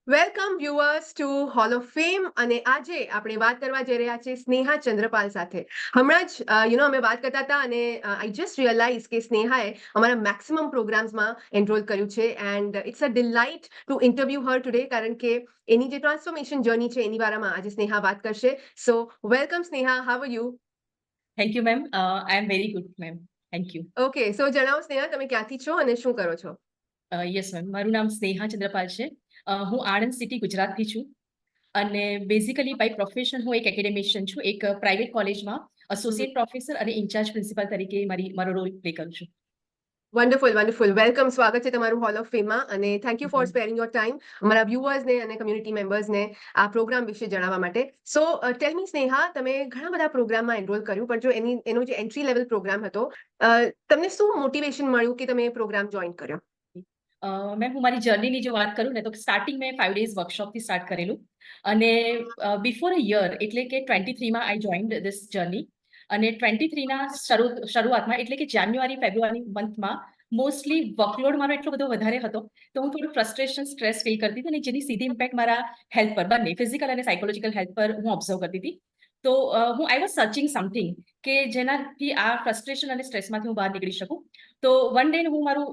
Welcome viewers to hall of fame અને આજે આપણે વાત કરવા જઈ રહ્યા છીએ સ્નેહા ચંદ્રપાલ સાથે. હમણાં જ અમે વાત કરતા હતા અને આઈ જસ્ટ રિયલાઇઝ કે સ્નેહાએ અમારા મેક્સિમમ પ્રોગ્રામ્સમાં એનરોલ કર્યું છે and it's a delight to interview her today કારણ કે એની જે ટ્રાન્સફોર્મેશન જર્ની છે એની બારામાં આજે સ્નેહા વાત કરશે. So welcome Sneha, how are you? Thank you ma'am. I am very good ma'am. Thank you. Okay, so જણાવો સ્નેહા, તમે ક્યાંથી છો અને શું કરો છો? યસ મેમ, મારું નામ સ્નેહા ચંદ્રપાલ છે. હું આણંદ સિટી ગુજરાતથી છું અને બેઝિકલી બાય પ્રોફેશન હું એક એકેડેમિશિયન છું. એક પ્રાઇવેટ કોલેજમાં એસોસિએટ પ્રોફેસર અને ઇન્ચાર્જ પ્રિન્સિપાલ તરીકે મારો રોલ પ્લે કરું છું. વન્ડરફુલ વન્ડરફુલ, વેલકમ, સ્વાગત છે તમારું હોલ ઓફ ફેમમાં અને thank you for hmm. Sparing your time અમારા વ્યુઅર્સને અને કમ્યુનિટી મેમ્બર્સને આ પ્રોગ્રામ વિશે જણાવવા માટે. સો ટેલ મી સ્નેહા, તમે ઘણા બધા પ્રોગ્રામમાં એનરોલ કર્યું પણ જો એનો જે એન્ટ્રી લેવલ પ્રોગ્રામ હતો, તમને શું મોટિવેશન મળ્યું કે તમે એ પ્રોગ્રામ જોઈન કર્યો? મેમ, હું મારી જર્નીની જો વાત કરું ને તો સ્ટાર્ટિંગ મેં 5 ડેઝ વર્કશોપથી સ્ટાર્ટ કરેલું અને બિફોર અ યર એટલે કે 23માં આઈ જોઈન્ડ ધીસ જર્ની અને 23ના શરૂઆતમાં એટલે કે જાન્યુઆરી ફેબ્રુઆરી મંથમાં મોસ્ટલી વર્કલોડ મારો એટલો બધો વધારે હતો તો હું થોડું ફ્રસ્ટ્રેશન સ્ટ્રેસ ફીલ કરતી હતી અને જેની સીધી ઇમ્પેક્ટ મારા હેલ્થ પર બંને ફિઝિકલ અને સાયકોલોજીકલ હેલ્થ પર હું ઓબ્ઝર્વ કરતી હતી. તો હું આઈ વોઝ સર્ચિંગ સમથિંગ કે જેનાથી આ ફ્રસ્ટ્રેશન અને સ્ટ્રેસમાંથી હું બહાર નીકળી શકું. તો વન ડે હું મારું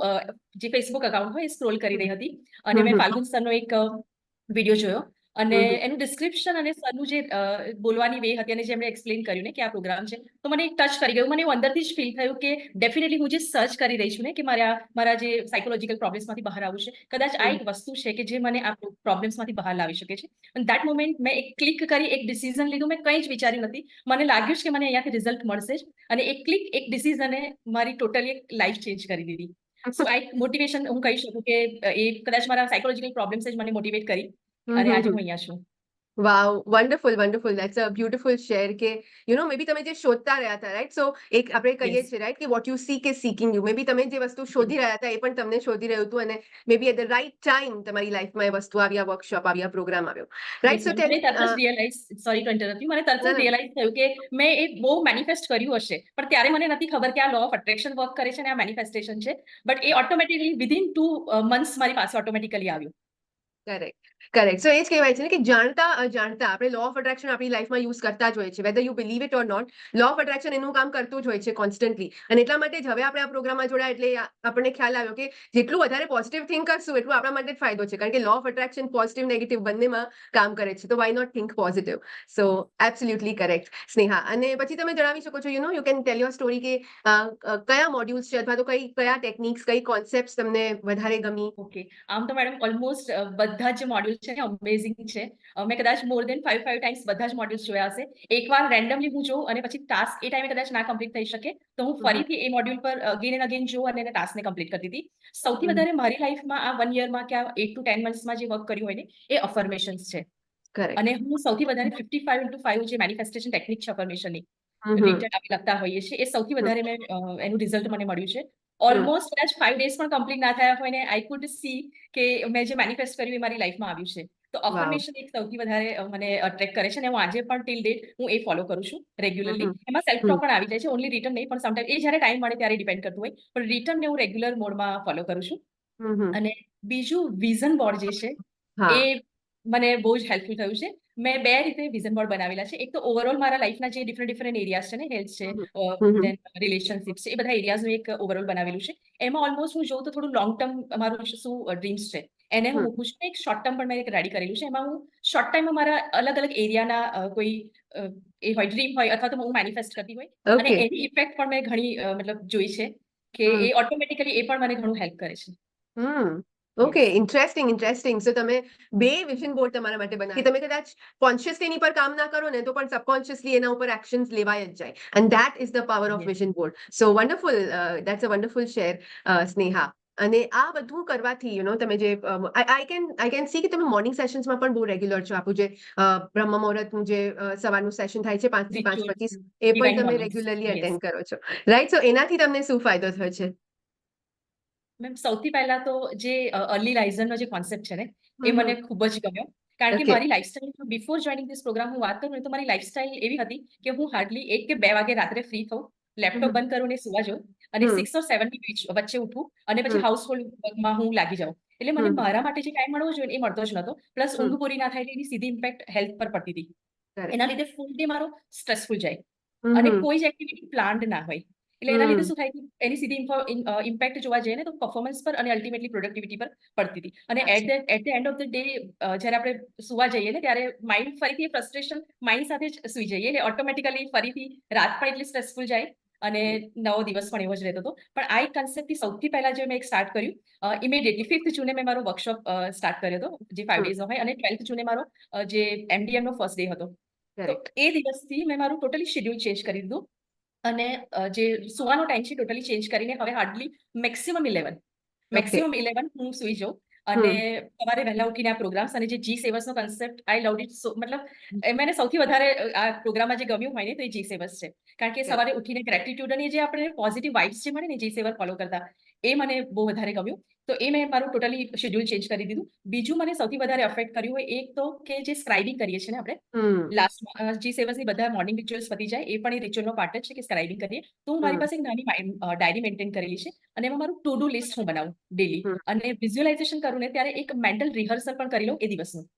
જે ફેસબુક અકાઉન્ટ હોય એ સ્ક્રોલ કરી રહી હતી અને મેં ફાલ્ગુન સરનો એક વિડીયો જોયો અને એનું ડિસ્ક્રિપ્શન અને સરનું જે બોલવાની વે હતી અને જે એમણે એક્સપ્લેન કર્યું ને કે આ પ્રોગ્રામ છે તો મને એક ટચ કરી ગયું. મને એવું અંદરથી જ ફીલ થયું કે ડેફિનેટલી હું જે સર્ચ કરી રહી છું ને કે મારા જે સાયકોલોજીકલ પ્રોબ્લેમ્સમાંથી બહાર આવવું છે, કદાચ આ એક વસ્તુ છે કે જે મને આ પ્રોબ્લેમ્સમાંથી બહાર લાવી શકે છે. અને દેટ મોમેન્ટ મેં એક ક્લિક કરી, એક ડિસિઝન લીધું. મેં કંઈ જ વિચાર્યું નથી. મને લાગ્યું છે કે મને અહીંયાથી રિઝલ્ટ મળશે જ અને એક ક્લિક, એક ડિસિઝને મારી ટોટલી એક લાઈફ ચેન્જ કરી દીધી. સો આ એક મોટિવેશન હું કહી શકું કે એ કદાચ મારા સાયકોલોજીકલ પ્રોબ્લેમ્સ જ મને મોટિવેટ કરી અને આજે હું અહીંયા છું. Wow, wonderful wonderful, that's a beautiful share કે મે બી તમે જે શોધતા રહ્યા હતા, રાઈટ? સો એક આપણે કહીએ યસ. છીએ, રાઈટ, કે what you seek is seeking you. Maybe તમે જે વસ્તુ શોધી રહ્યા હતા એ પણ તમને શોધી રહ્યું હતું અને મે બી એટ ધ રાઈટ ટાઈમ તમારી લાઈફમાં એ વસ્તુ આવી, આ વર્કશોપ આવી, આ પ્રોગ્રામ આવ્યો, right? Yes so ma'am. Tell મને મી. તરત જ realise, sorry to interrupt you, મને તરત ના જ ના. રિયલાઇઝ થયું કે મેં એ બહુ મેનિફેસ્ટ કર્યું હશે પણ ત્યારે મને નથી ખબર કે આ લો ઓફ અટ્રેક્શન વર્ક કરે છે અને આ મેનિફેસ્ટેશન છે. But A automatically within 2 months મારી પાસે ઓટોમેટિકલી આવ્યું. Correct correct. સો એ જ કહેવાય છે ને કે જાણતા અજાણતા આપણે લો ઓફ અટ્રેક્શન આપણી લાઈફમાં યુઝ કરતા જ હોઈએ છીએ, whether you believe it or not. Law of attraction એનું કામ કરતું જ હોય છે કોન્સ્ટન્ટલી અને એટલા માટે જ હવે આપણે આ પ્રોગ્રામમાં જોડાયા એટલે આપણને ખ્યાલ આવ્યો કે જેટલું વધારે પોઝિટિવ થિંક કરશું એટલું આપણા માટે જ ફાયદો છે કારણ કે law of attraction positive negative બંનેમાં કામ કરે છે. તો why not think positive? So absolutely correct Sneha. અને પછી તમે જણાવી શકો છો, you can tell your story કે કયા મોડ્યુલ્સ છે અથવા તો કયા ટેકનિક્સ, કઈ કોન્સેપ્ટ તમને વધારે ગમી? ઓકે. આમ તો મેડમ ઓલમોસ્ટ બધા જ મોડ્યુલ છે ને અમેઝિંગ છે. મેં કદાચ મોર દેન 5 ટાઈમ્સ બધા જ મોડ્યુલ્સ જોયા હશે. એકવાર રેન્ડમલી હું જોઉં અને પછી ટાસ્ક એ ટાઈમે કદાચ ના કમ્પ્લીટ થઈ શકે તો હું ફરીથી એ મોડ્યુલ પર અગેન એન્ડ અગેન જોઉં અને એને ટાસ્કને કમ્પ્લીટ કરતી હતી. સૌથી વધારે મારી લાઈફમાં આ 1 યરમાં કે આ 8 to 10 મંથ્સમાં જે વર્ક કર્યું હોય ને એ અફર્મેશન્સ છે. કરેક્ટ. અને હું સૌથી વધારે 55 જે મેનિફેસ્ટેશન ટેકનિક છે અફર્મેશનની હમ. રિટર્ન આપણે લખતા હોઈએ છીએ, એ સૌથી વધારે એનું રિઝલ્ટ મને મળ્યું છે. ઓલમોસ્ટ કદાચ 5 ડેઝ પણ કમ્પ્લીટ ના થયા હોય ને આઈ કુડ સી કે મેં જે મેનિફેસ્ટ કર્યું એ મારી લાઈફમાં આવ્યું છે. તો વાવ. અફર્મેશન એક સૌથી વધારે મને અટ્રેક્ટ કરે છે અને હું આજે પણ ટિલ ડેટ હું એ ફોલો કરું છું રેગ્યુલરલી. હમ. એમાં સેલ્ફ હમ. ટોક પણ આવી જાય છે, ઓનલી રિટર્ન નહીં, પણ સમટાઈમ એ જ્યારે ટાઈમ મળે ત્યારે ડિપેન્ડ કરતું હોય, પણ રિટર્નને હું રેગ્યુલર મોડમાં ફોલો કરું છું. હમ. અને બીજું વિઝન બોર્ડ જે છે એ હા. મને બહુ જ હેલ્પફુલ થયું છે. મેં 2 રીતે વિઝન બોર્ડ બનાવેલા છે. એક તો ઓવરઓલ મારા લાઈફના જે ડિફરન્ટ એરિયાઝ છે ને, હેલ્થ છે, હમ. હમ. દેન રિલેશનશિપ છે, એ બધા એરિયાઝનું એક ઓવરઓલ બનાવેલું છે. એમાં ઓલમોસ્ટ હું જોઉં તો થોડું લોંગ ટર્મ મારું શું ડ્રીમ્સ છે એને હું હમ. મૂકું છું. એક શોર્ટ ટર્મ પણ મેં એક રેડી કરેલું છે. એમાં હું શોર્ટ ટાઈમમાં મારા અલગ અલગ એરિયાના કોઈ એ હોય ડ્રીમ હોય અથવા તો હું મેનિફેસ્ટ કરતી હોય અને ઓકે. એની ઇફેક્ટ પણ મેં ઘણી મતલબ જોઈ છે કે હમ. એ ઓટોમેટિકલી એ પણ મને ઘણું હેલ્પ કરે છે. Hmm. Okay, yes. Interesting interesting. So તમે બે વિઝન બોર્ડ તમારા માટે બનાવ્યા કે તમે કદાચ કોન્શિયસલી એની પર કામ ના કરો ને તો પણ સબકોન્શિયસલી એના ઉપર એક્શન્સ લેવાય જ જાય and that is the power of yes. Vision board. So wonderful, that's a wonderful share Sneha. અને આ બધું કરવાથી તમે જે આઈ કેન સી કે તમે મોર્નિંગ સેશન્સમાં પણ બહુ રેગ્યુલર છો. આપણું જે બ્રહ્મ મુહૂર્તનું જે સવારનું સેશન થાય છે 5 થી 5:25, રિચ્યુઅલ્સ, એ પણ ડિવાઇન તમે મોર્નિંગ્સ. Regularly yes. અટેન્ડ કરો છો, રાઈટ? સો એનાથી તમને શું ફાયદો થયો છે? મેમ, સૌથી પહેલા તો જે અર્લી રાઇઝરનો જે કોન્સેપ્ટ છે ને એ હમ. મને ખૂબ જ ગમ્યો. કારણ કે ઓકે. મારી lifestyle before joining this programme હું વાત કરું ને તો મારી લાઈફસ્ટાઈલ એવી હતી કે હું હાર્ડલી 1 કે 2 વાગે રાત્રે ફ્રી થઉં લેપટોપ બંધ કરું ને સુવા જાઉં અને હમ 6 or 7 ની વચ્ચે ઉઠું અને પછી હમ હાઉસહોલ્ડ વર્કમાં હું લાગી જાઉં. એટલે મને હમ મારા માટે જે ટાઈમ મળવો જોઈએ ને એ મળતો જ નહોતો. પ્લસ હમ ઊંઘ પૂરી ના થાય એટલે એની સીધી ઇમ્પેક્ટ હેલ્થ પર પડતી હતી. કરેક્ટ. એના લીધે ફૂલ ડે મારો સ્ટ્રેસફુલ જાય અને હમ કોઈ જ એક્ટિવિટી પ્લાન્ડ ના હોય. એટલે એના લીધે હમ શું થાય કે એની સીધી ઇમ્પેક્ટ જોવા જઈએ ને તો પરફોર્મન્સ પર અને અલ્ટિમેટલી પ્રોડક્ટિવિટી પર પડતી હતી. અને at the end of the day જ્યારે આપણે સુવા જઈએ ને ત્યારે માઇન્ડ ફરીથી ફ્રસ્ટ્રેશન માઇન્ડ સાથે જ સુઈ જઈએ એટલે ઓટોમેટિકલી ફરીથી રાત પણ એટલી સ્ટ્રેસફુલ જાય અને નવો દિવસ પણ એવો જ રહેતો હતો. પણ આ એક કન્સેપ્ટથી સૌથી પહેલા જે મેં એક સ્ટાર્ટ કર્યું ઇમિડિયેટલી 5th જૂને મેં મારો વર્કશોપ સ્ટાર્ટ કર્યો હતો જે 5 ડેઝનો હોય અને 12th જૂને મારો જે MDM નો ફર્સ્ટ ડે હતો. તો કરેક્ટ. એ દિવસથી મેં મારું ટોટલી શેડ્યુલ ચેન્જ કરી દીધું અને જે સુવાનો ટાઈમ છે ટોટલી ચેન્જ કરીને હવે હાર્ડલી મેક્સિમમ 11 ઓકે. મેક્સિમમ 11 હું સુઈ જાઉં અને હમ સવારે વહેલા ઉઠીને આ પ્રોગ્રામ્સ અને જે જી સેવર્સ નો concept I love it so મતલબ મને સૌથી વધારે આ પ્રોગ્રામમાં જે ગમ્યું હોય ને તો એ જી સેવર્સ છે. કારણ કે સવારે ઉઠીને ગ્રેટિટ્યુડ અને જે આપણે પોઝિટિવ વાઇબ્સ જે મળે ને જી સેવર ફોલો કરતા એ મને બહુ વધારે ગમ્યું. તો એ મેં મારું ટોટલી શેડ્યુલ ચેન્જ કરી દીધું. બીજું મને સૌથી વધારે અફેક્ટ કર્યું હોય એક તો કે જે સ્ક્રાઇબિંગ કરીએ છીએ ને આપણે હમ લાસ્ટમાં જી સેવર્સની બધા મોર્નિંગ રિચ્યુઅલ્સ પતી જાય એ પણ એ રિચ્યુઅલનો પાર્ટ જ છે કે સ્ક્રાઇબિંગ કરીએ. તો હું મારી હમ પાસે એક નાની ડાયરી મેન્ટેન કરેલી છે અને એમાં મારું ટુ ડુ લિસ્ટ હું બનાવું ડેલી હમ અને વિઝ્યુઅલાઇઝેશન કરું ને ત્યારે એક મેન્ટલ રિહર્સલ પણ કરી લઉં એ દિવસનું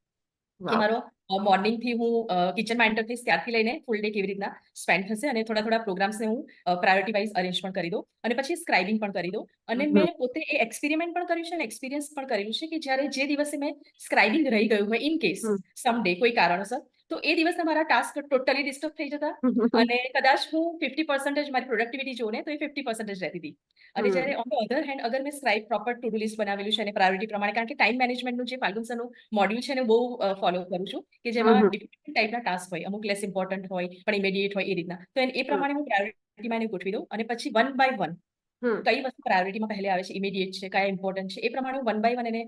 કે વાવ. મારો મોર્નિંગથી હું કિચનમાં એન્ટર થઈશ ત્યારથી લઈને ફૂલ ડે કેવી રીતના સ્પેન્ડ થશે અને થોડા પ્રોગ્રામ્સને હું પ્રાયોરિટી વાઇઝ અરેન્જ પણ કરી દઉં અને પછી સ્ક્રાઇબિંગ પણ કરી દઉં. અને હમ મેં પોતે એ એક્સપેરિમેન્ટ પણ કર્યું છે અને એક્સપિરિયન્સ પણ કરેલું છે કે જ્યારે જે દિવસે મેં સ્ક્રાઇબિંગ રહી ગયું હોય in case hmm some day કોઈ કારણોસર તો એ દિવસે મારા ટાસ્ક ટોટલી ડિસ્ટર્બ થઈ જતા અને કદાચ હું 50% મારી પ્રોડક્ટિવિટી જોઉં ને તો એ 50% રહેતી હતી. અને હમ જ્યારે ઓન ધ અધર હેન્ડ અગર મેં scribe proper to do list બનાવેલું છે અને પ્રાયોરિટી પ્રમાણે કારણ કે ટાઈમ મેનેજમેન્ટનું જે ફાલ્ગુન સરનું મોડ્યુલ છે ને બહુ ફોલો કરું છું કે જેમાં હમ ડિફરન્ટ ટાઈપના ટાસ્ક હોય અમુક લેસ ઇમ્પોર્ટન્ટ હોય પણ ઇમિડિયેટ હોય એ રીતના તો એ હમ પ્રમાણે હું પ્રાયોરિટીમાં એને ગોઠવી દઉં અને પછી વન બાય વન હમ કઈ વસ્તુ પ્રાયોરિટીમાં પહેલે આવે છે ઇમિડિયેટ છે કયા ઇમ્પોર્ટન્ટ છે એ પ્રમાણે હું વન બાય વન એને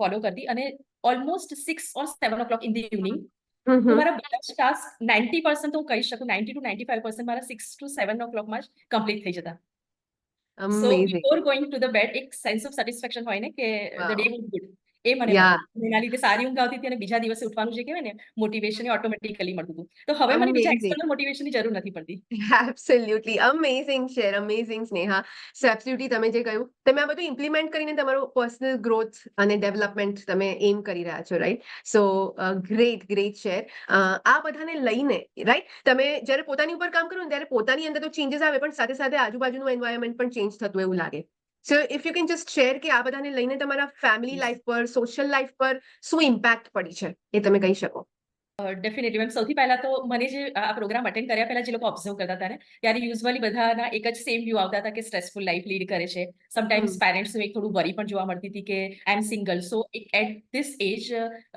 ફોલો કરતી અને almost 6 or 7 o'clock in the evening હું હમ મારા બધા જ ટાસ્ક 90% તો હું કહી શકું 90 to 95% મારા 6 to 7 o'clock માં જ કમ્પ્લીટ થઈ જતા. So amazing. Before going to the bed એક સેન્સ ઓફ સેટિસ્ફેક્શન હોય ને કે the day wow. Was good એ મને યા. મળતું એના લીધે સારી ઊંઘ આવતી હતી અને બીજા દિવસે ઉઠવાનું જે કહેવાય ને મોટિવેશન એ ઓટોમેટિકલી મળતું હતું. તો હવે મને બીજા અમેઝિંગ. એક્સટર્નલ મોટિવેશનની જરૂર નથી પડતી. Absolutely amazing share, amazing Sneha. So absolutely તમે જે કહ્યું તમે આ બધું ઇમ્પ્લિમેન્ટ કરીને તમારું પર્સનલ ગ્રોથ અને ડેવલપમેન્ટ તમે એમ કરી રહ્યા છો, રાઈટ? સો ગ્રેટ શેર. આ બધાને લઈને રાઈટ તમે જ્યારે પોતાની ઉપર કામ કરો ને ત્યારે પોતાની અંદર તો ચેન્જીસ આવે પણ સાથે સાથે આજુબાજુનું એન્વાયરમેન્ટ પણ ચેન્જ થતું એવું લાગે. સો if you can just share કે આ બધાને લઈને તમારા ફેમિલી લાઈફ પર સોશિયલ લાઈફ પર શું ઇમ્પેક્ટ પડી છે એ તમે કહી શકો. ડેફિનેટલી મેમ સૌથી પહેલા તો મને જે આ પ્રોગ્રામ અટેન્ડ કર્યા પહેલા જે લોકો ઓબ્ઝર્વ કરતા હતા ને ત્યારે યુઝ્યુઅલી બધાના એક જ સેમ વ્યૂ આવતા હતા કે સ્ટ્રેસફુલ લાઈફ લીડ કરે છે. સમટાઈમ્સ પેરેન્ટ્સનું એક થોડું વરી પણ જોવા મળતી હતી કે I am single so at this age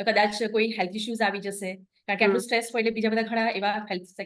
કદાચ કોઈ હેલ્થ ઇશ્યુઝ આવી જશે કારણ કે આટલું સ્ટ્રેસ હોય એટલે બીજા બધા ઘણા એવા હેલ્થ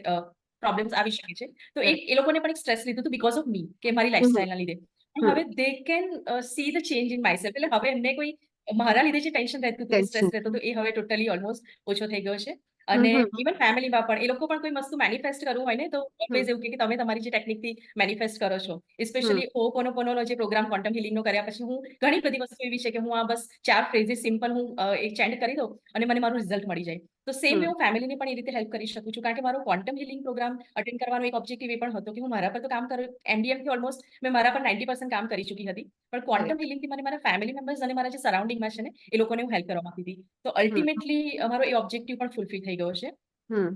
પ્રોબ્લેમ્સ આવી શકે છે. તો એ લોકોને પણ એક સ્ટ્રેસ લીધું હતું બીકોઝ ઓફ મી કે મારી લાઈફસ્ટાઈલના લીધે. પણ હવે they can see the change in my self એટલે હવે એમને કોઈ મારા લીધે જે ટેન્શન રહેતું હતું કે ટેન્શન. સ્ટ્રેસ રહેતો હતો એ હવે ટોટલી ઓલમોસ્ટ ઓછો થઈ ગયો છે. અને ઇવન ફેમિલીમાં પણ એ લોકો પણ કોઈ વસ્તુ મેનિફેસ્ટ કરવું હોય ને તો ઓલવેઝ એવું કે તમે તમારી જે ટેકનિકથી મેનિફેસ્ટ કરો છો સ્પેશિયલી હોપોનોપોનોનો જે પ્રોગ્રામ ક્વોન્ટમ હિલિંગનો કર્યા પછી હું ઘણી બધી વસ્તુ એવી છે કે હું આ બસ 4 ફ્રેઝીસ સિમ્પલ હું એક ચેન્ટ કરી દઉં અને મને મારું રિઝલ્ટ મળી જાય. તો સેમ વે હું ફેમિલીને પણ એ રીતે હેલ્પ કરી શકું છું કારણ કે મારો ક્વોન્ટમ હિલિંગ પ્રોગ્રામ અટેન્ડ કરવાનો એક ઓબ્જેક્ટિવ એ પણ હતો કે હું મારા પર તો કામ કર્યું MDMથી ઓલમોસ્ટ મેં મારા પર 90% કામ કરી ચૂકી હતી પણ ક્વોન્ટમ હિલિંગથી મને મારા ફેમિલી મેમ્બર્સ અને મારા જે સરાઉન્ડિંગમાં છે ને એ લોકોને હું હેલ્પ કરવા માંગતી હતી. તો અલ્ટિમેટલી મારો એ ઓબ્જેક્ટિવ પણ ફૂલફિલ થઈ ગયો છે. અને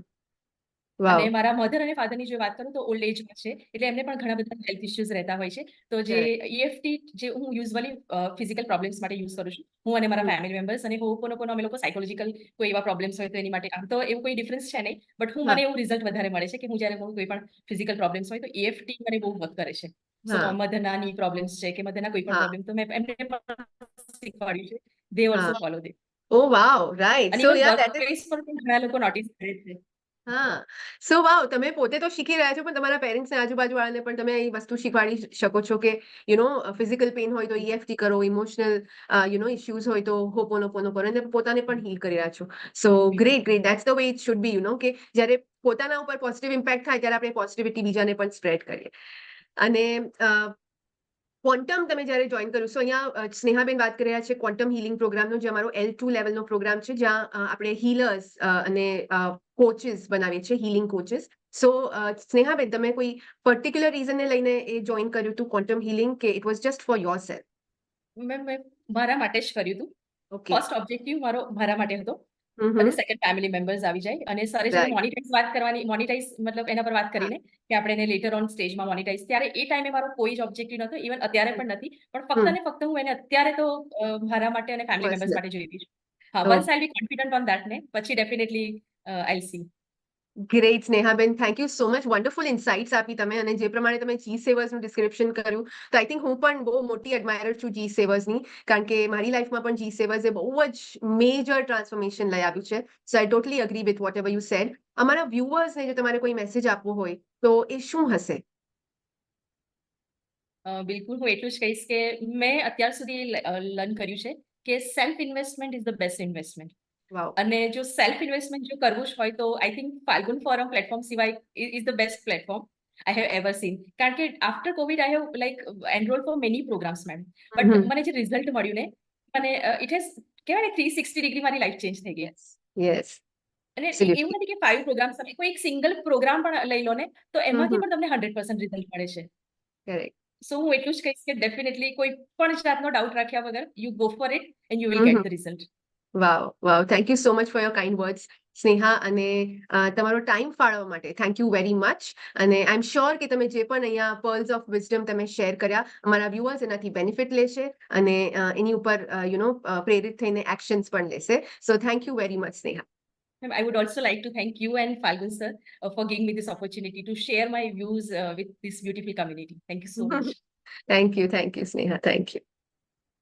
વાવ. મારા મધર અને ફાધરની જો વાત કરું તો ઓલ્ડ એજમાં છે એટલે એમને પણ ઘણા બધા હેલ્થ ઇશ્યુઝ રહેતા હોય છે. તો જે EFT જે હું યુઝ્યુઅલી ફિઝિકલ પ્રોબ્લેમ્સ માટે યુઝ કરું છું હું અને મારા ફેમિલી મેમ્બર્સ અને હોપોનોપોનો અમે લોકો સાયકોલોજીકલ કોઈ એવા પ્રોબ્લેમ્સ હોય તો એની માટે તો એવું કોઈ ડિફરન્સ છે નહીં બટ મને એવું રિઝલ્ટ વધારે મળે છે કે હું જ્યારે કોઈ પણ ફિઝિકલ પ્રોબ્લેમ્સ હોય તો EFT મને બહુ વર્ક કરે છે. સો મધરના ની પ્રોબ્લેમ્સ છે કે મધરના કોઈ પણ પ્રોબ્લેમ તો મેં એમને પણ શીખવાડ્યું છે. They also follow that. Oh wow, right. અને so even yeah work that is. Place પર પણ ઘણા લોકો નોટિસ કરે છે. સો વાવ, તમે પોતે તો શીખી રહ્યા છો પણ તમારા પેરેન્ટ્સ ને આજુબાજુવાળાને પણ તમે એ વસ્તુ શીખવાડી શકો છો કે ફિઝિકલ પેઇન હોય તો EFT કરો, ઇમોશનલ ઇશ્યુઝ હોય તો હોપોનોપોનો કરો અને પોતાને પણ હીલ કરી રહ્યા છો. So great that's the way it should be કે જ્યારે પોતાના ઉપર પોઝિટિવ ઇમ્પેક્ટ થાય ત્યારે આપણે પોઝિટિવિટી બીજાને પણ સ્પ્રેડ કરીએ. અને ક્વોન્ટમ તમે જ્યારે જોઈન કર્યું સો અહીંયા સ્નેહાબેન વાત કરી રહ્યા છે ક્વોન્ટમ હિલિંગ પ્રોગ્રામનો જે અમારો L2 લેવલનો પ્રોગ્રામ છે જ્યાં આપણે હીલર્સ અને કોચિસ બનાવીએ છીએ હિલિંગ કોચિસ. સો સ્નેહાબેન, તમે કોઈ પર્ટિક્યુલર રીઝનને લઈને એ જોઈન કર્યું હતું ક્વોન્ટમ હીલિંગ, કે it was just four yourself? મેં મારા માટે જ કર્યું હતું. ઓકે. ફર્સ્ટ ઓબ્જેક્ટિવ મારો મારા માટે હતો અને સેકન્ડ ફેમિલી મેમ્બર્સ આવી જાય અને સરે જ્યારે મોનિટાઈઝ મતલબ એના પર વાત કરીને કે આપણે એને લેટર ઓન સ્ટેજમાં મોનિટાઈઝ, ત્યારે એ ટાઈમે મારો કોઈ જ ઓબ્જેક્ટિવ નહોતો, ઇવન અત્યારે પણ નથી, પણ ફક્ત ને ફક્ત હું એને અત્યારે તો મારા માટે અને ફેમિલી મેમ્બર્સ માટે જોઈ રહી છું. હા, once I be confident on that ને પછી definitely I see. Great Snehaben, thank you so much. Wonderful insights આપી તમે, અને જે પ્રમાણે તમે જી સેવર્સનું ડિસ્ક્રિપ્શન કર્યું, તો આઈ થિંક હું પણ બહુ મોટી એડમાયરર છું જી સેવર્સની, કારણ કે મારી લાઈફમાં પણ જી સેવર્સે બહુ જ મેજર ટ્રાન્સફોર્મેશન લઈ આવ્યું છે. So I totally agree with what ever you said. અમારા વ્યુઅર્સને જો તમારે કોઈ મેસેજ આપવો હોય તો એ શું હશે? બિલકુલ, હું એટલું જ કહીશ કે મેં અત્યાર સુધી લર્ન કર્યું છે કે self investment is the best investment. Wow. અને જો સેલ્ફ ઇન્વેસ્ટમેન્ટ જો કરવું જ હોય તો I think Falgun forum platform સિવાય is the best platform I have ever seen. કારણ કે after Covid I have like enroll for many programs ma'am, but મને જે રિઝલ્ટ મળ્યું ને, મને ઇટ હેઝ કહેવાય ને 360 ડિગ્રી મારી લાઈફ ચેન્જ થઈ ગઈ. યસ. અને એવું નથી કે 5 પ્રોગ્રામ્સ, તમે કોઈ એક સિંગલ પ્રોગ્રામ પણ લઈ લો ને, તો એમાંથી પણ તમને 100% રિઝલ્ટ મળે છે. કરેક્ટ. સો હું એટલું જ કહીશ કે ડેફિનેટલી કોઈ પણ જાતનો ડાઉટ રાખ્યા વગર you go for it and you will get the result. Wow wow, thank you so much for your kind words Sneha, અને તમારો ટાઈમ ફાળવવા માટે થેન્ક યુ વેરી મચ. અને આઈ એમ શ્યોર કે તમે જે પણ અહીંયા પર્લ્સ ઓફ વિઝડમ તમે શેર કર્યા, અમારા વ્યુઅર્સ એનાથી બેનિફિટ લેશે અને એની ઉપર પ્રેરિત થઈને એક્શન્સ પણ લેશે. So thank you very much Sneha. I would also like to thank you and Falgun sir for giving me this opportunity to share my views with this beautiful community. Thank you so much. Thank you, Sneha. Thank you.